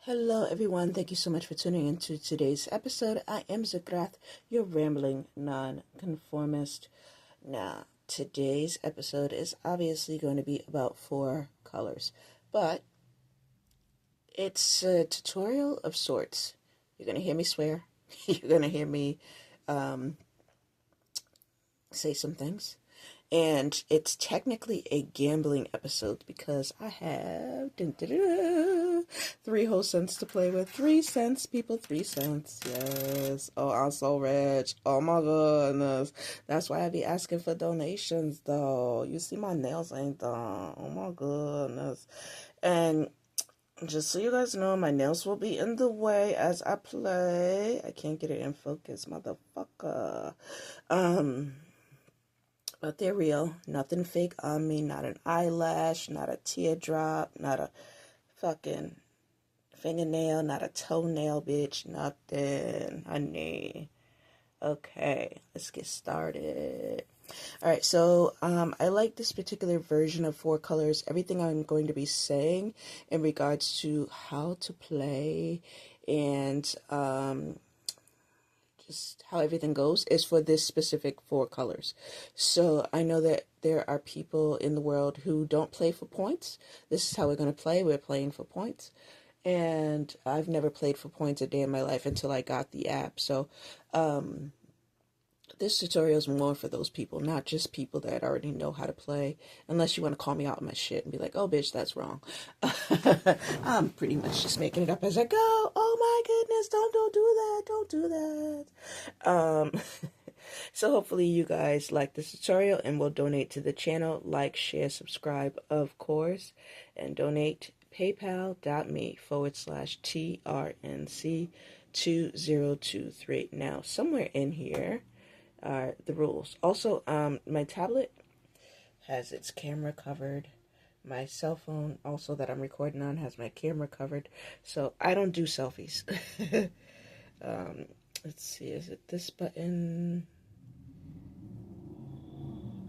Hello, everyone. Thank you so much for tuning into today's episode. I am Zagrath, your rambling non-conformist. Now, today's episode is obviously going to be about 4 colors, but it's a tutorial of sorts. You're going to hear me swear. You're going to hear me say some things. And it's technically a gambling episode because I have 3 whole cents to play with. 3 cents, people, 3 cents. Yes. Oh, I'm so rich. Oh my goodness. That's why I be asking for donations, though. You see, my nails ain't done. Oh my goodness. And just so you guys know, my nails will be in the way as I play. I can't get it in focus, motherfucker. But they're real. Nothing fake on me. Not an eyelash. Not a teardrop. Not a fucking fingernail. Not a toenail, bitch. Nothing, honey. Okay, let's get started. Alright, so I like this particular version of 4 colors. Everything I'm going to be saying in regards to how to play and just how everything goes is for this specific 4 colors. So I know that there are people in the world who don't play for points. This is how we're going to play. We're playing for points. And I've never played for points a day in my life until I got the app. So this tutorial is more for those people, not just people that already know how to play, unless you want to call me out on my shit and be like, oh, bitch, that's wrong. I'm pretty much just making it up as I go. Oh, my goodness, don't do that. So hopefully you guys like this tutorial and will donate to the channel. Like, share, subscribe, of course, and donate paypal.me/TRNC2023. Now, somewhere in here are the rules. Also, my tablet has its camera covered. My cell phone, also that I'm recording on, has my camera covered. So I don't do selfies. Let's see, is it this button?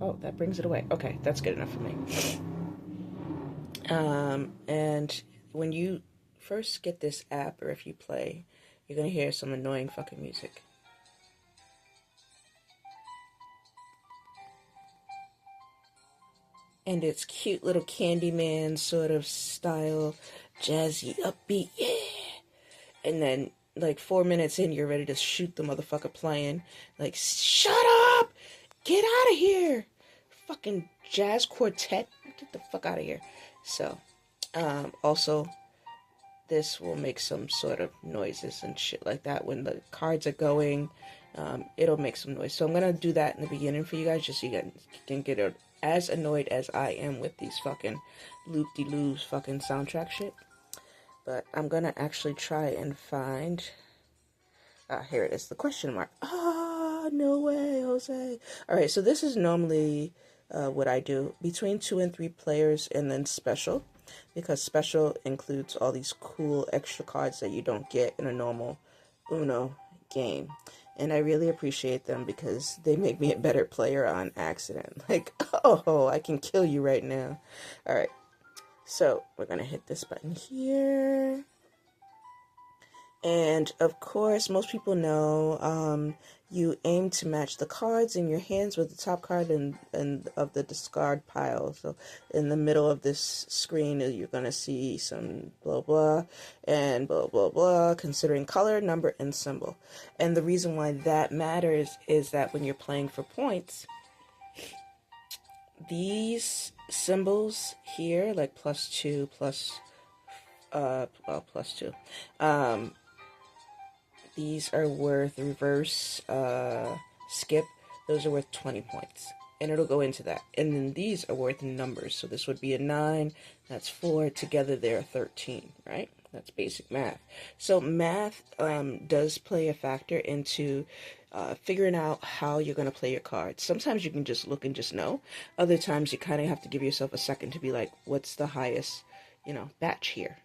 Oh, that brings it away. Okay, that's good enough for me. And when you first get this app, or if you play, you're gonna hear some annoying fucking music. And it's cute little Candyman sort of style, jazzy, upbeat, yeah. And then, like, 4 minutes in, you're ready to shoot the motherfucker playing. Like, shut up! Get out of here! Fucking jazz quartet. Get the fuck out of here. So, also, this will make some sort of noises and shit like that when the cards are going. It'll make some noise. So I'm gonna do that in the beginning for you guys, just so you guys can get as annoyed as I am with these fucking loop-de-loos fucking soundtrack shit. But I'm gonna actually try and find, here it is, the question mark. No way, Jose. Alright, so this is normally what I do, between 2 and 3 players, and then special, because special includes all these cool extra cards that you don't get in a normal Uno game. And I really appreciate them because they make me a better player on accident. Like, oh, I can kill you right now. Alright, so we're going to hit this button here. And, of course, most people know you aim to match the cards in your hands with the top card and of the discard pile. So in the middle of this screen, you're going to see some blah, blah, and blah, blah, blah, considering color, number, and symbol. And the reason why that matters is that when you're playing for points, these symbols here, like +2, +2, these are worth reverse, skip. Those are worth 20 points. And it'll go into that. And then these are worth numbers. So this would be a 9. That's 4. Together they're 13, right? That's basic math. So math does play a factor into figuring out how you're going to play your cards. Sometimes you can just look and just know. Other times you kind of have to give yourself a second to be like, what's the highest, batch here?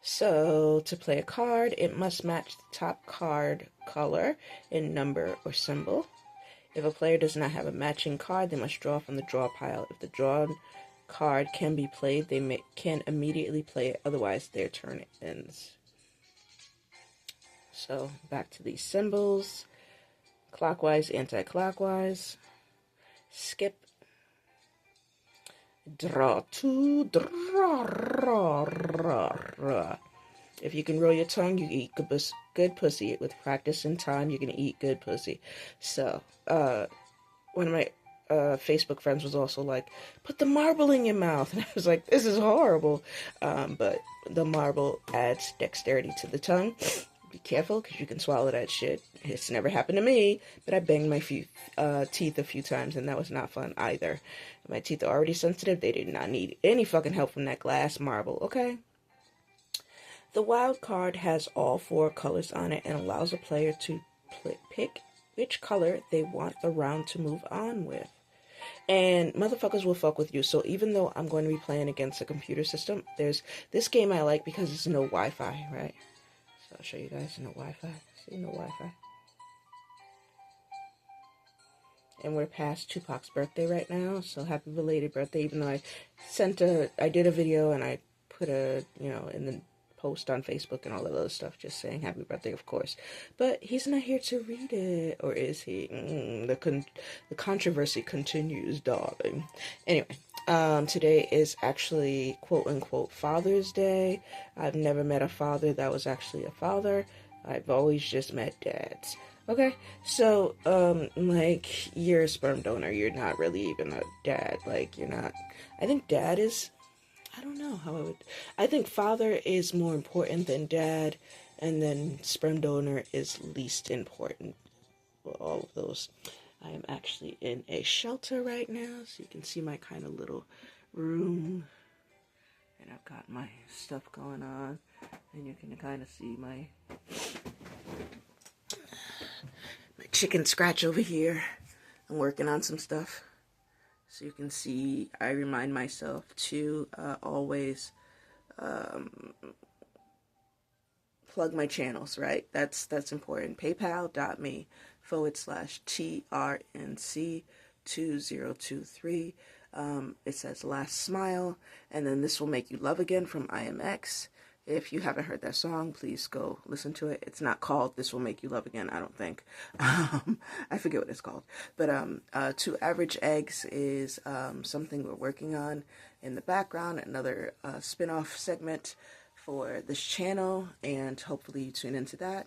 So, to play a card, it must match the top card color in number or symbol. If a player does not have a matching card, they must draw from the draw pile. If the drawn card can be played, they can immediately play it, otherwise their turn ends. So back to these symbols. Clockwise, anti-clockwise. Skip. Draw two. Draw. If you can roll your tongue, you eat good pussy. With practice and time, you're going to eat good pussy. So, one of my Facebook friends was also like, put the marble in your mouth. And I was like, this is horrible. But the marble adds dexterity to the tongue. Be careful, because you can swallow that shit. It's never happened to me, but I banged my teeth a few times, and that was not fun either. My teeth are already sensitive. They did not need any fucking help from that glass marble, okay? The wild card has all 4 colors on it and allows a player to pick which color they want the round to move on with. And motherfuckers will fuck with you. So even though I'm going to be playing against a computer system, there's this game I like because it's no Wi-Fi, right? So I'll show you guys no Wi-Fi. See, no Wi-Fi. And we're past Tupac's birthday right now, so happy belated birthday. Even though I did a video and I put in the post on Facebook and all that other stuff, just saying happy birthday, of course. But he's not here to read it, or is he? The controversy continues, darling. Anyway, today is actually quote-unquote Father's Day. I've never met a father that was actually a father. I've always just met dads. Okay, so, you're a sperm donor. You're not really even a dad. You're not. I think dad is. I don't know how I would. I think father is more important than dad, and then sperm donor is least important. Well, all of those. I am actually in a shelter right now, so you can see my kind of little room. And I've got my stuff going on, and you can kind of see my chicken scratch over here. I'm working on some stuff. So you can see, I remind myself to always plug my channels, right? That's important. PayPal.me/TRNC2023. It says Last Smile, and then This Will Make You Love Again from IMX. If you haven't heard that song, please go listen to it. It's not called This Will Make You Love Again, I don't think. I forget what it's called. But 2 Average Eggs is something we're working on in the background, another spin-off segment for this channel, and hopefully you tune into that.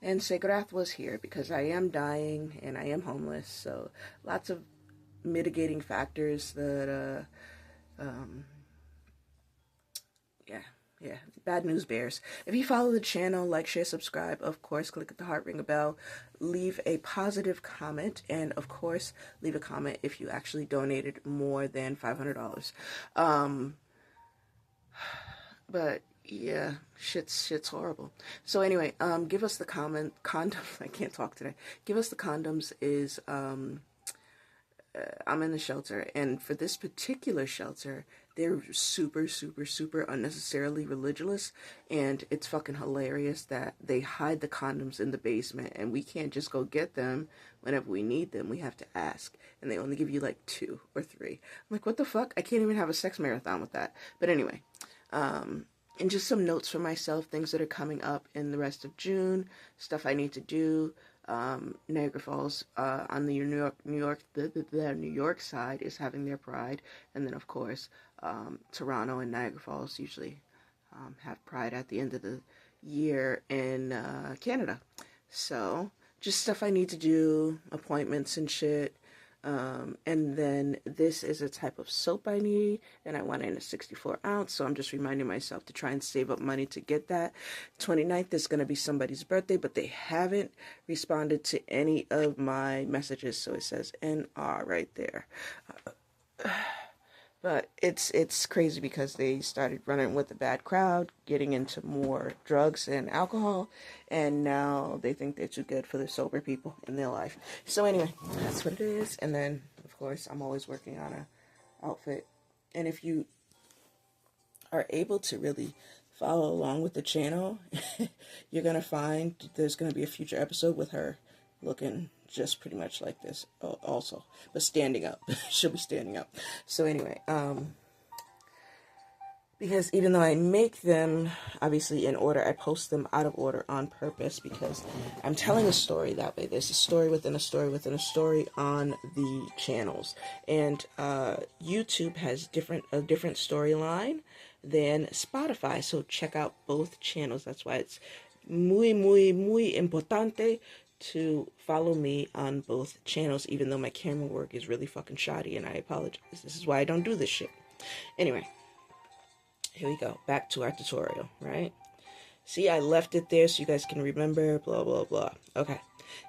And Segrath was here because I am dying and I am homeless, so lots of mitigating factors that, yeah, bad news bears. If you follow the channel, like, share, subscribe, of course, click at the heart, ring a bell, leave a positive comment, and of course, leave a comment if you actually donated more than $500. But yeah, shit's horrible. So anyway, give us the condom. I can't talk today. Give us the condoms is, I'm in the shelter, and for this particular shelter, they're super, super, super unnecessarily religious, and it's fucking hilarious that they hide the condoms in the basement, and we can't just go get them whenever we need them. We have to ask, and they only give you 2 or 3. I'm like, what the fuck? I can't even have a sex marathon with that. But anyway, and just some notes for myself, things that are coming up in the rest of June, stuff I need to do. Niagara Falls on the New York side is having their Pride, and then of course Toronto and Niagara Falls usually have Pride at the end of the year in Canada. So just stuff I need to do, appointments and shit. And then this is a type of soap I need, and I want it in a 64 ounce, so I'm just reminding myself to try and save up money to get that. 29th is going to be somebody's birthday, but they haven't responded to any of my messages, so it says NR right there. But it's crazy because they started running with a bad crowd, getting into more drugs and alcohol, and now they think they're too good for the sober people in their life. So anyway, that's what it is. And then, of course, I'm always working on a outfit. And if you are able to really follow along with the channel, you're going to find there's going to be a future episode with her looking just pretty much like this also, but standing up. She'll be standing up. So anyway, Because even though I make them obviously in order, I post them out of order on purpose because I'm telling a story that way. There's a story within a story within a story on the channels. And YouTube has a different storyline than Spotify. So check out both channels. That's why it's muy importante to follow me on both channels, even though my camera work is really fucking shoddy, and I apologize. This is why I don't do this shit. Anyway. Here we go, back to our tutorial, right? See, I left it there so you guys can remember, blah, blah, blah. Okay.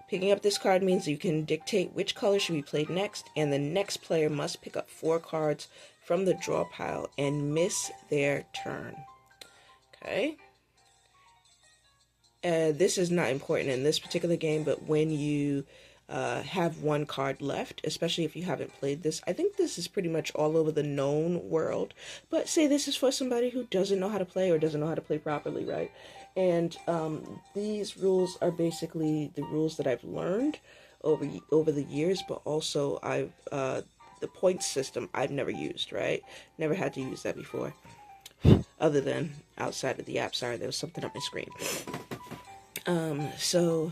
Picking up this card means you can dictate which color should be played next, and the next player must pick up 4 cards from the draw pile and miss their turn. Okay. This is not important in this particular game, but when you have 1 card left, especially if you haven't played this. I think this is pretty much all over the known world, but say this is for somebody who doesn't know how to play or doesn't know how to play properly, right? And these rules are basically the rules that I've learned over the years, but also the point system I've never used, right? Never had to use that before, other than outside of the app. Sorry, there was something up my screen. So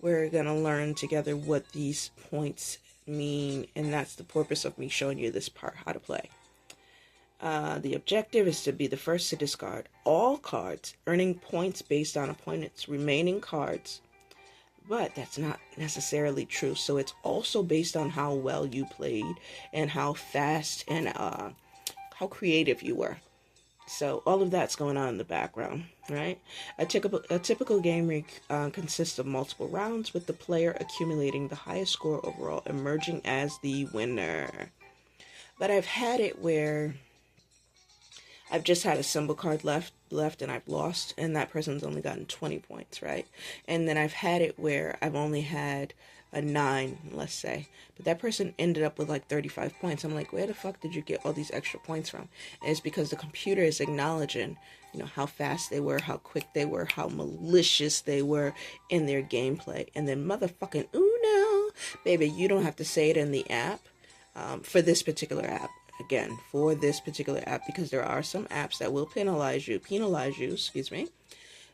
we're going to learn together what these points mean, and that's the purpose of me showing you this part, how to play. The objective is to be the first to discard all cards, earning points based on opponent's remaining cards, but that's not necessarily true. So it's also based on how well you played and how fast and how creative you were. So all of that's going on in the background, right? A typical game consists of multiple rounds, with the player accumulating the highest score overall, emerging as the winner. But I've had it where I've just had a symbol card left and I've lost, and that person's only gotten 20 points, right? And then I've had it where I've only had a 9, let's say, but that person ended up with like 35 points. I'm like, where the fuck did you get all these extra points from? And it's because the computer is acknowledging, you know, how fast they were, how quick they were, how malicious they were in their gameplay. And then motherfucking Uno, baby, you don't have to say it in the app, for this particular app. Again, for this particular app, because there are some apps that will penalize you,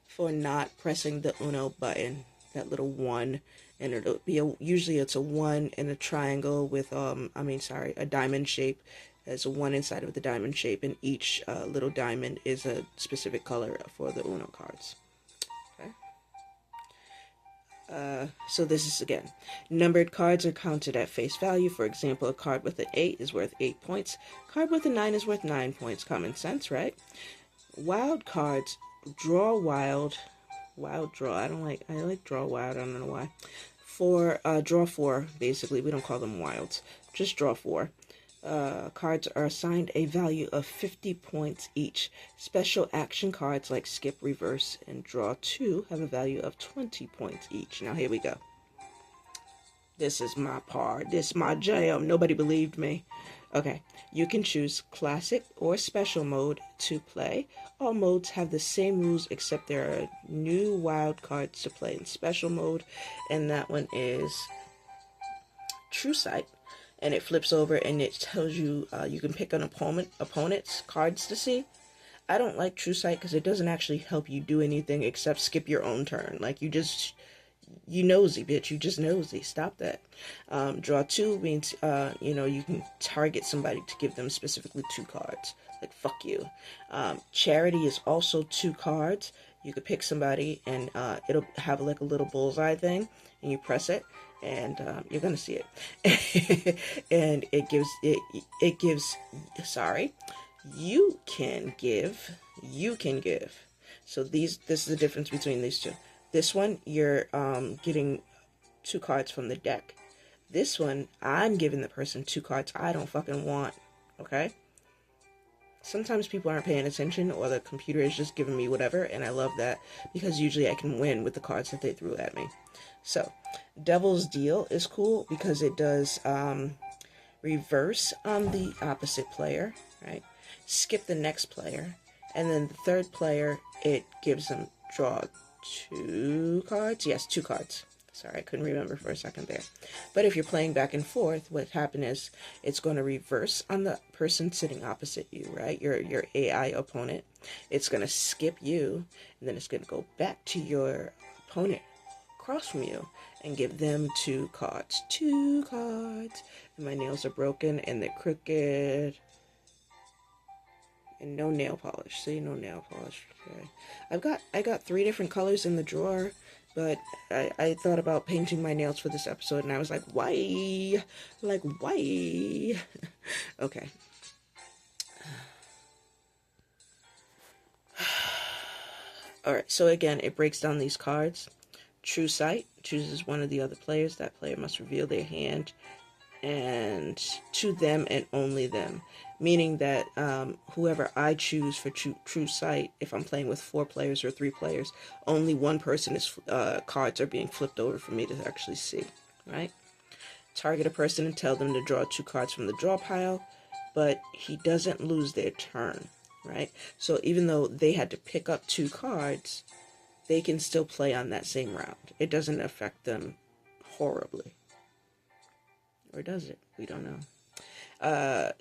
for not pressing the Uno button, that little 1, and it'll be usually it's a 1 in a triangle with a diamond shape. There's a 1 inside of the diamond shape, and each little diamond is a specific color for the Uno cards. Okay. So this is, again, numbered cards are counted at face value. For example, a card with an 8 is worth 8 points. A card with a 9 is worth 9 points. Common sense, right? Wild cards, draw wild draw. I like draw wild. I don't know why. Draw 4, basically. We don't call them wilds. Just draw 4. Cards are assigned a value of 50 points each. Special action cards like skip, reverse, and draw 2 have a value of 20 points each. Now here we go. This is my part. This is my jam. Nobody believed me. Okay, you can choose classic or special mode to play. All modes have the same rules, except there are new wild cards to play in special mode, and that one is True Sight. And it flips over and it tells you you can pick an opponent's cards to see. I don't like True Sight because it doesn't actually help you do anything except skip your own turn. Like, you nosy, bitch. You just nosy. Stop that. Draw 2 means, you can target somebody to give them specifically 2 cards. Like, fuck you. Charity is also 2 cards. You could pick somebody and it'll have like a little bullseye thing, and you press it, and you're gonna see it. And it gives you can give. So this is the difference between these two. This one, you're getting 2 cards from the deck. This one, I'm giving the person 2 cards I don't fucking want. Okay? Sometimes people aren't paying attention, or the computer is just giving me whatever, and I love that, because usually I can win with the cards that they threw at me. So, Devil's Deal is cool because it does reverse on the opposite player, right? Skip the next player, and then the third player, it gives them draw 2 cards. Yes, 2 cards. Sorry, I couldn't remember for a second there. But if you're playing back and forth, what happened is it's going to reverse on the person sitting opposite you, right? Your AI opponent. It's going to skip you, and then it's going to go back to your opponent across from you and give them 2 cards. 2 cards. And my nails are broken and they're crooked. And no nail polish. See, no nail polish. Okay. I got 3 different colors in the drawer, but I thought about painting my nails for this episode, and I was like, why? Like, why? Okay. Alright, so again, it breaks down these cards. True Sight chooses one of the other players. That player must reveal their hand and to them and only them, meaning that whoever I choose for true sight, if I'm playing with 4 players or 3 players, only one person is cards are being flipped over for me to actually see, right? Target a person and tell them to draw 2 cards from the draw pile, but he doesn't lose their turn, right? So even though they had to pick up 2 cards, they can still play on that same round. It doesn't affect them horribly. Or does it? We don't know.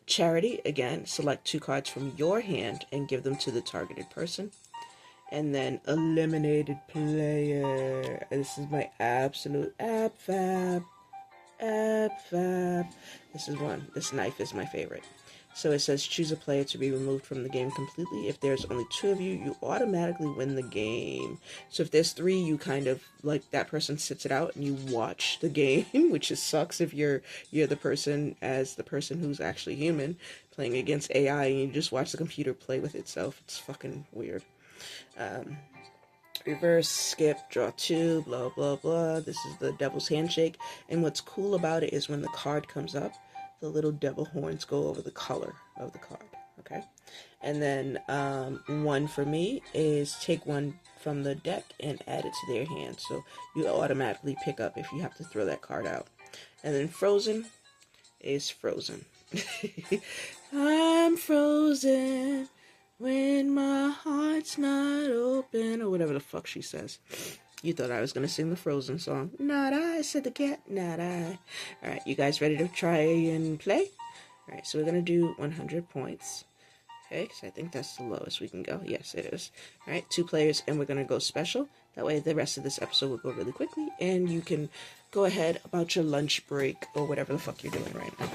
Charity, again, select 2 cards from your hand and give them to the targeted person. And then eliminated player. This is my absolute ab fab. This is one. This knife is my favorite. So it says choose a player to be removed from the game completely. If there's only 2 of you, you automatically win the game. So if there's 3, you kind of, like, that person sits it out and you watch the game, which is sucks if you're the person who's actually human playing against AI and you just watch the computer play with itself. It's fucking weird. Reverse, skip, draw 2, blah, blah, blah. This is the devil's handshake. And what's cool about it is when the card comes up, the little devil horns go over the color of the card, okay? And then 1 for me is take 1 from the deck and add it to their hand. So you automatically pick up if you have to throw that card out. And then frozen is frozen. I'm frozen when my heart's not open, or whatever the fuck she says. You thought I was going to sing the Frozen song. Not I, said the cat, not I. Alright, you guys ready to try and play? Alright, so we're going to do 100 points. Okay, because I think that's the lowest we can go. Yes, it is. Alright, 2 players, and we're going to go special. That way the rest of this episode will go really quickly, and you can go ahead about your lunch break, or whatever the fuck you're doing right now.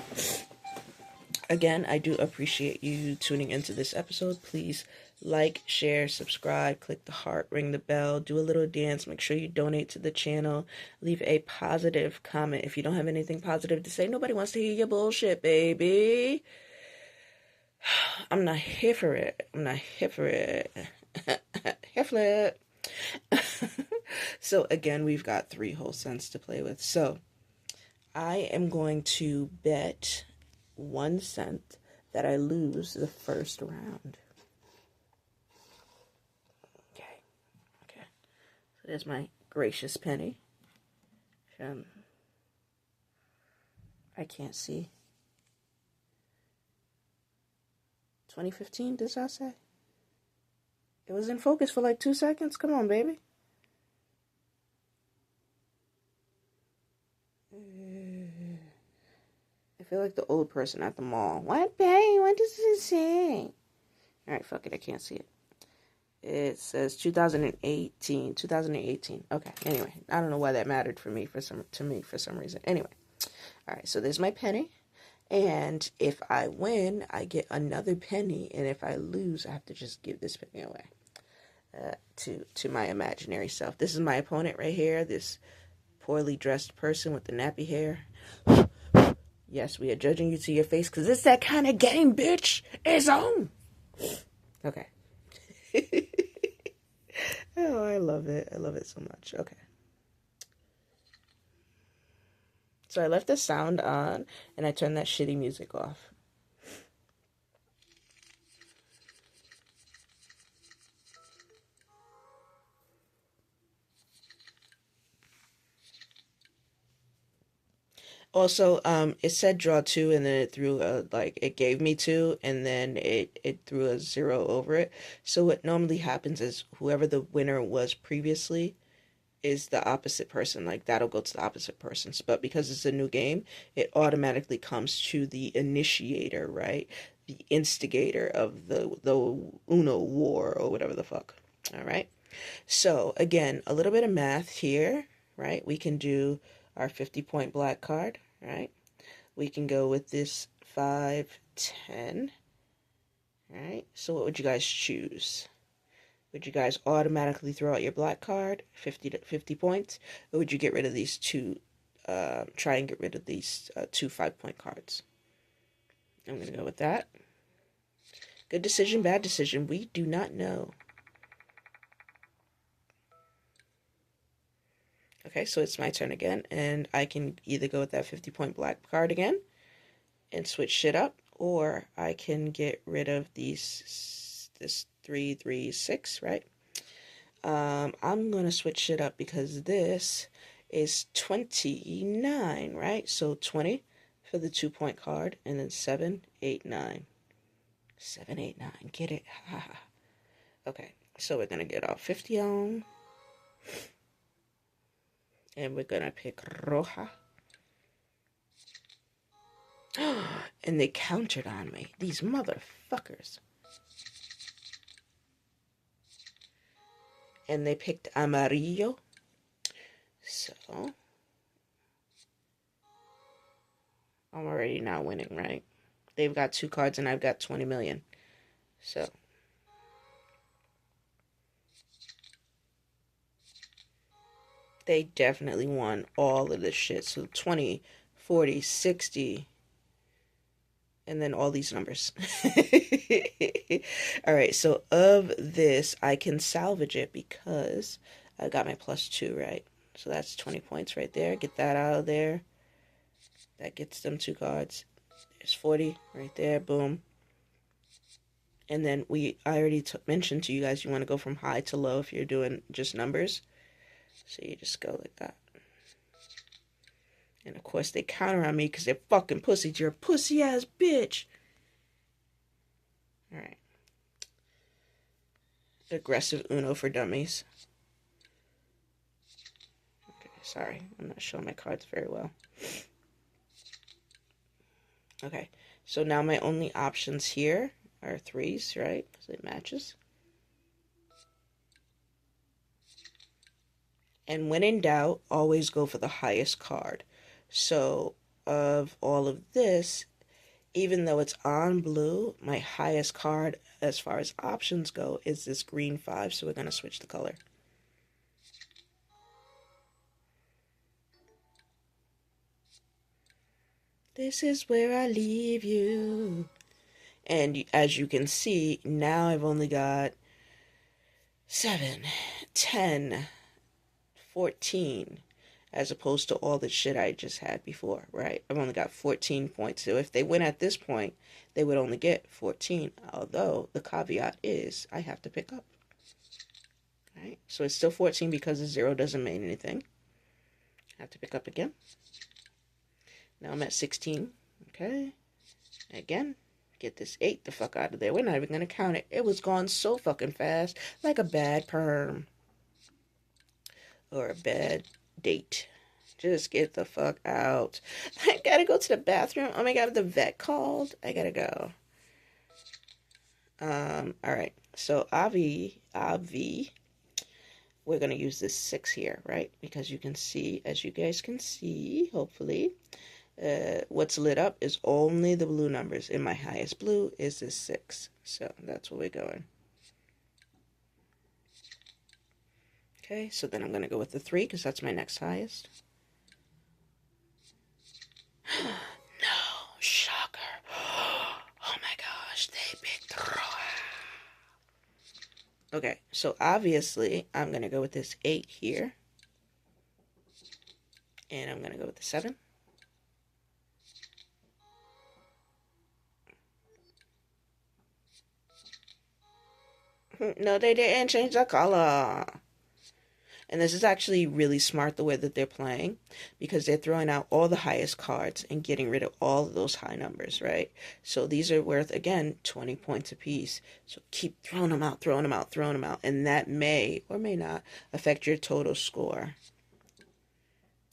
Again, I do appreciate you tuning into this episode. Please like, share, subscribe, click the heart, ring the bell, do a little dance, make sure you donate to the channel, leave a positive comment. If you don't have anything positive to say, nobody wants to hear your bullshit, baby. I'm not here for it. I'm not here for it. Hair flip. So again, we've got 3 whole cents to play with. So I am going to bet 1 cent that I lose the first round. Okay. So there's my gracious penny. I can't see. 2015, does that say? It was in focus for like 2 seconds. Come on, baby. I feel like the old person at the mall. What, babe? What does it say? Alright, fuck it. I can't see it. It says 2018. 2018. Okay, anyway. I don't know why that mattered for me for some reason. Anyway. Alright, so there's my penny. And if I win, I get another penny. And if I lose, I have to just give this penny away to my imaginary self. This is my opponent right here. This poorly dressed person with the nappy hair. Yes, we are judging you to your face because it's that kind of game, bitch. It's on. Okay. Oh, I love it. I love it so much. Okay. So I left the sound on and I turned that shitty music off. Also, it said draw 2 and then it threw it gave me 2 and then it threw a 0 over it. So what normally happens is whoever the winner was previously is the opposite person. Like, that'll go to the opposite person. But because it's a new game, it automatically comes to the initiator, right? The instigator of the Uno war or whatever the fuck. All right. So again, a little bit of math here, right? We can do our 50-point black card, right? We can go with this 5, 10, right? So what would you guys choose? Would you guys automatically throw out your black card, 50 points, or would you get rid of these two, try and get rid of these 2 5-point cards? I'm going to go with that. Good decision, bad decision. We do not know. Okay, so it's my turn again, and I can either go with that 50-point black card again and switch shit up, or I can get rid of this 3, 3, 6, right? I'm going to switch shit up because this is 29, right? So 20 for the 2-point card, and then 7, 8, 9. 7, 8, 9. Get it? Okay, so we're going to get our 50 on. And we're going to pick Roja. And they countered on me. These motherfuckers. And they picked Amarillo. So, I'm already now winning, right? They've got 2 cards and I've got 20 million. So, they definitely won all of this shit. So, 20, 40, 60... and then all these numbers. All right, so of this, I can salvage it because I got my +2, right? So that's 20 points right there. Get that out of there. That gets them 2 cards. There's 40 right there. Boom. And then I already mentioned to you guys, you want to go from high to low if you're doing just numbers. So you just go like that. And of course they counter on me because they're fucking pussies. You're a pussy ass bitch. Alright. Aggressive Uno for dummies. Okay, sorry. I'm not showing my cards very well. Okay. So now my only options here are 3s, right? Because it matches. And when in doubt, always go for the highest card. So, of all of this, even though it's on blue, my highest card as far as options go is this green 5, so we're going to switch the color. This is where I leave you. And as you can see, now I've only got 7, 10, 14, as opposed to all the shit I just had before, right? I've only got 14 points. So if they win at this point, they would only get 14. Although the caveat is I have to pick up. Right? So it's still 14 because the 0 doesn't mean anything. I have to pick up again. Now I'm at 16. Okay. Again. Get this 8 the fuck out of there. We're not even going to count it. It was gone so fucking fast. Like a bad perm. Or a bad date. Just get the fuck out. I gotta go to the bathroom. Oh my god, the vet called. I gotta go. Alright. So Avi, we're gonna use this 6 here, right? Because you can see, as you guys can see, hopefully, what's lit up is only the blue numbers. And my highest blue is this 6. So that's where we're going. Okay, so then I'm going to go with the 3 because that's my next highest. No, shocker. Oh my gosh, they picked Roja. Okay, so obviously I'm going to go with this 8 here. And I'm going to go with the 7. No, they didn't change the color. And this is actually really smart the way that they're playing, because they're throwing out all the highest cards and getting rid of all of those high numbers, right? So these are worth, again, 20 points apiece. So keep throwing them out, throwing them out, throwing them out. And that may or may not affect your total score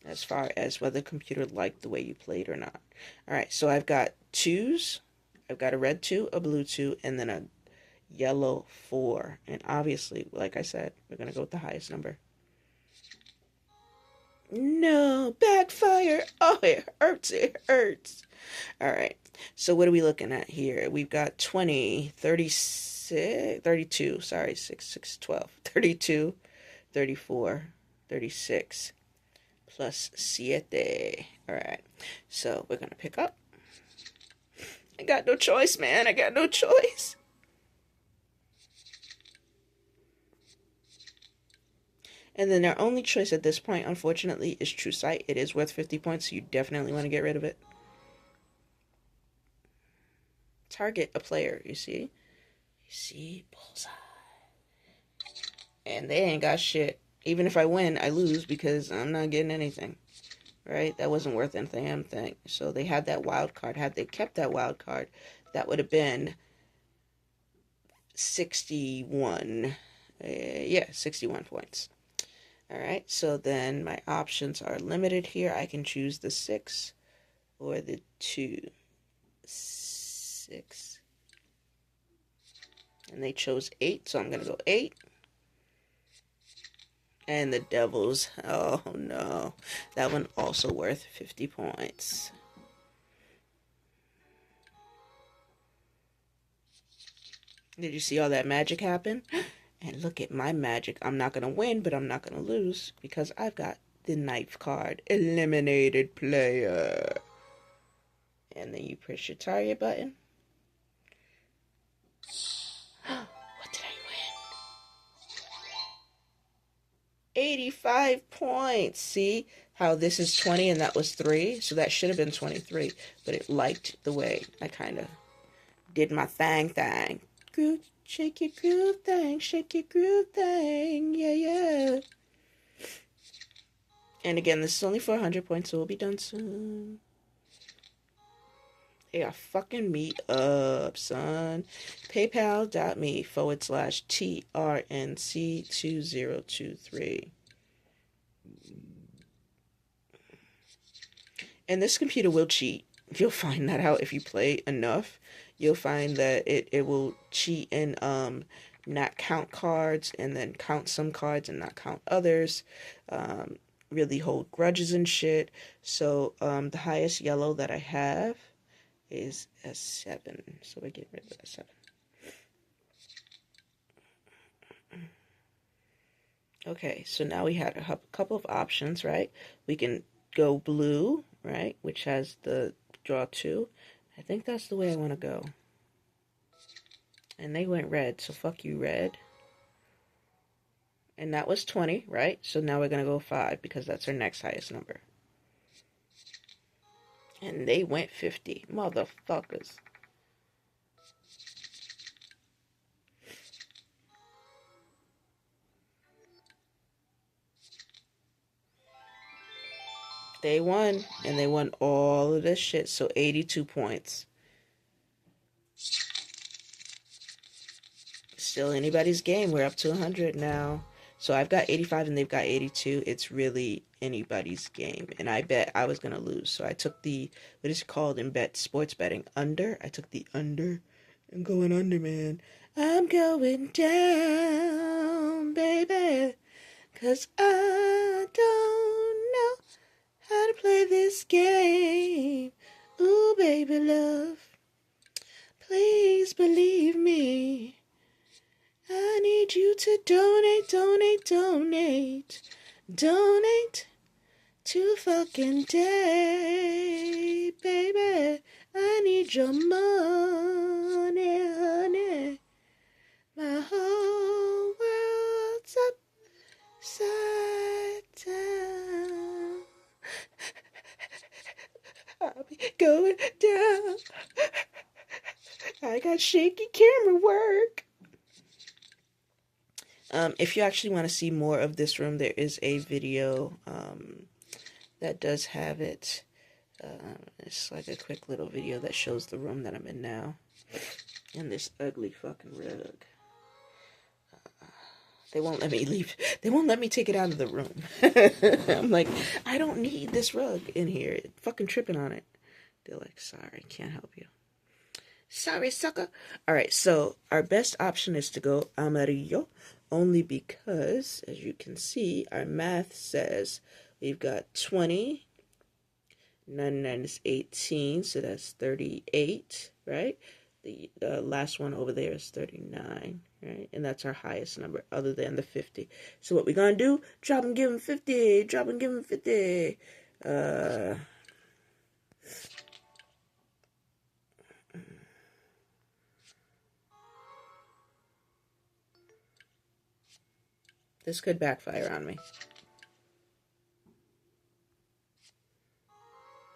as far as whether the computer liked the way you played or not. All right, so I've got twos. I've got a red 2, a blue 2, and then a yellow 4. And obviously, like I said, we're going to go with the highest number. No, backfire. Oh, it hurts. It hurts. All right. So what are we looking at here? We've got 20, 36, 32, sorry, 6, 6, 12, 32, 34, 36, plus 7. All right. So we're going to pick up. I got no choice, man. I got no choice. And then our only choice at this point, unfortunately, is True Sight. It is worth 50 points, so you definitely want to get rid of it. Target a player, you see? You see? Bullseye. And they ain't got shit. Even if I win, I lose because I'm not getting anything. Right? That wasn't worth a damn thing. So they had that wild card. Had they kept that wild card, that would have been 61. 61 points. All right, so then my options are limited here. I can choose the 6 or the 2. 6. And they chose 8, so I'm going to go 8. And the Devils. Oh, no. That one also worth 50 points. Did you see all that magic happen? And look at my magic. I'm not going to win, but I'm not going to lose because I've got the knife card. Eliminated player. And then you push your target button. What did I win? 85 points. See how this is 20 and that was 3? So that should have been 23. But it liked the way I kind of did my thing. Groove, shake your groove thing, shake your groove thing, yeah, yeah. And again, this is only for 100 points, so we'll be done soon. They are fucking me up, son. PayPal.me/TRNC2023. And this computer will cheat. You'll find that out if you play enough. You'll find that it will cheat and not count cards and then count some cards and not count others. Really hold grudges and shit. So the highest yellow that I have is a 7. So we get rid of that 7. Okay, so now we had a couple of options, right? We can go blue, right, which has the draw 2. I think that's the way I want to go. And they went red, so fuck you, red. And that was 20, right? So now we're going to go 5 because that's our next highest number. And they went 50. Motherfuckers. They won, and they won all of this shit, so 82 points. Still anybody's game. We're up to 100 now. So I've got 85 and they've got 82. It's really anybody's game. And I bet I was going to lose. So I took the, what is it called in sports betting? Under. I took the under. I'm going under, man. I'm going down, baby. 'Cause I don't know how to play this game. Ooh, baby love. Please believe me. I need you to donate to fucking day, baby. I need your money, honey. My whole world's upside down. I'll be going down. I got shaky camera work. If you actually want to see more of this room, there is a video that does have it. It's like a quick little video that shows the room that I'm in now. And this ugly fucking rug. They won't let me leave. They won't let me take it out of the room. I'm like, I don't need this rug in here. It's fucking tripping on it. They're like, sorry, can't help you. Sorry, sucker. All right, so our best option is to go amarillo, only because, as you can see, our math says we've got 20. 99 is 18, so that's 38, right? The last one over there is 39, right? And that's our highest number other than the 50. So what we're going to do, drop and give him 50. Drop and give him 50. This could backfire on me.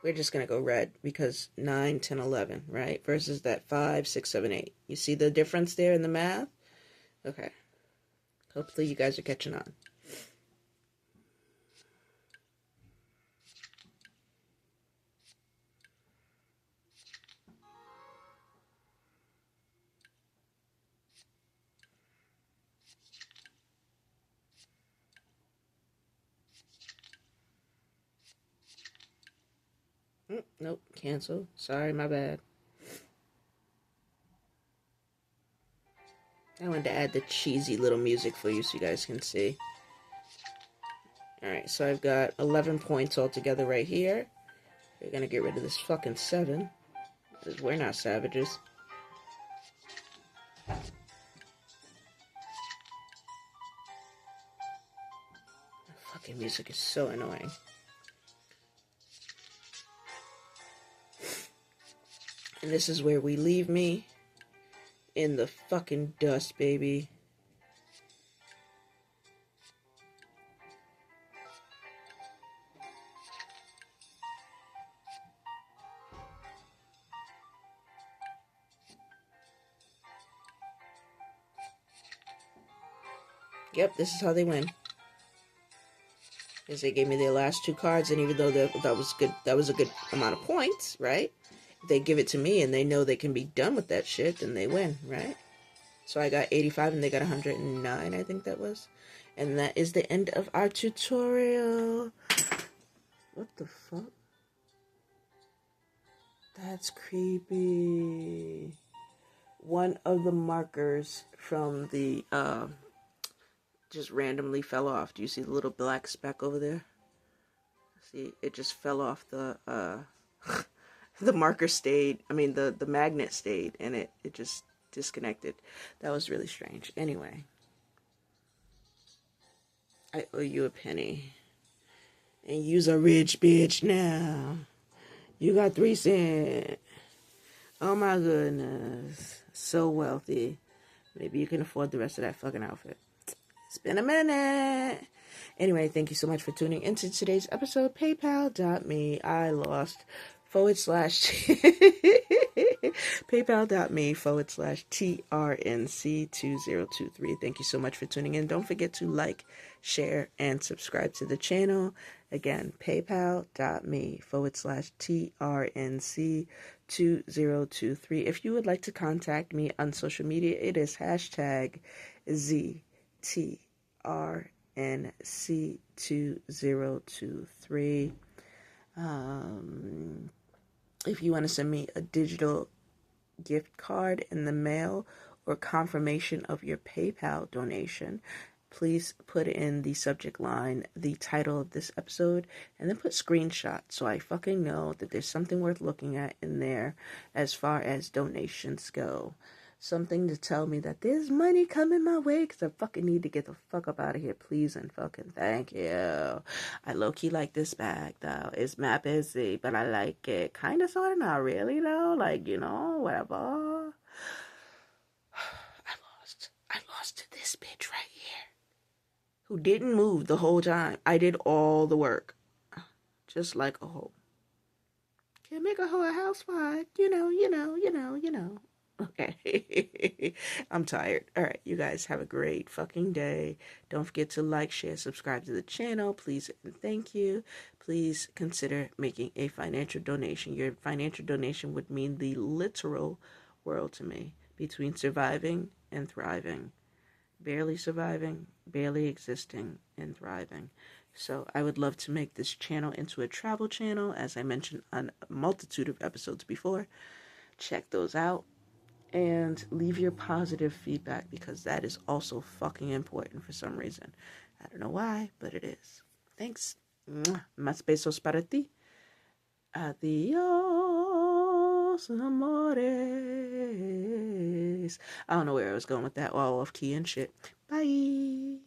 We're just going to go red because 9, 10, 11, right? Versus that 5, 6, 7, 8. You see the difference there in the math? Okay. Hopefully you guys are catching on. Nope, cancel. Sorry, my bad. I wanted to add the cheesy little music for you so you guys can see. Alright, so I've got 11 points altogether right here. We're gonna get rid of this fucking 7. Because we're not savages. The fucking music is so annoying. And this is where we leave me. In the fucking dust, baby. Yep, this is how they win. Because they gave me their last 2 cards, and even though that was good, that was a good amount of points, right? If they give it to me and they know they can be done with that shit, then they win, right? So I got 85 and they got 109, I think that was. And that is the end of our tutorial. What the fuck? That's creepy. One of the markers from the, just randomly fell off. Do you see the little black speck over there? See, it just fell off the, the marker stayed, the magnet stayed, and it just disconnected. That was really strange. Anyway. I owe you a penny. And you's a rich bitch now. You got 3 cents. Oh my goodness. So wealthy. Maybe you can afford the rest of that fucking outfit. It's been a minute. Anyway, thank you so much for tuning into today's episode. PayPal.me. I lost / PayPal.me/TRNC2023. Thank you so much for tuning in. Don't forget to like, share, and subscribe to the channel. Again, PayPal.me/TRNC2023. If you would like to contact me on social media, it is #ZTRNC2023. If you want to send me a digital gift card in the mail or confirmation of your PayPal donation, please put in the subject line the title of this episode and then put screenshot so I fucking know that there's something worth looking at in there as far as donations go. Something to tell me that there's money coming my way because I fucking need to get the fuck up out of here, please and fucking thank you. I low-key like this bag, though. It's mad busy, but I like it. Kind of, sort of, not really, though. Like, whatever. I lost to this bitch right here who didn't move the whole time. I did all the work. Just like a hoe. Can't make a hoe a housewife. You know. Okay. I'm tired. All right, you guys have a great fucking day. Don't forget to like, share, subscribe to the channel. Please and thank you. Please consider making a financial donation. Your financial donation would mean the literal world to me, between surviving and thriving. Barely surviving, barely existing, and thriving. So I would love to make this channel into a travel channel, as I mentioned on a multitude of episodes before. Check those out and leave your positive feedback, because that is also fucking important for some reason. I don't know why, but it is. Thanks. Más besos para ti. Adios, amores. I don't know where I was going with that, all off key and shit. Bye.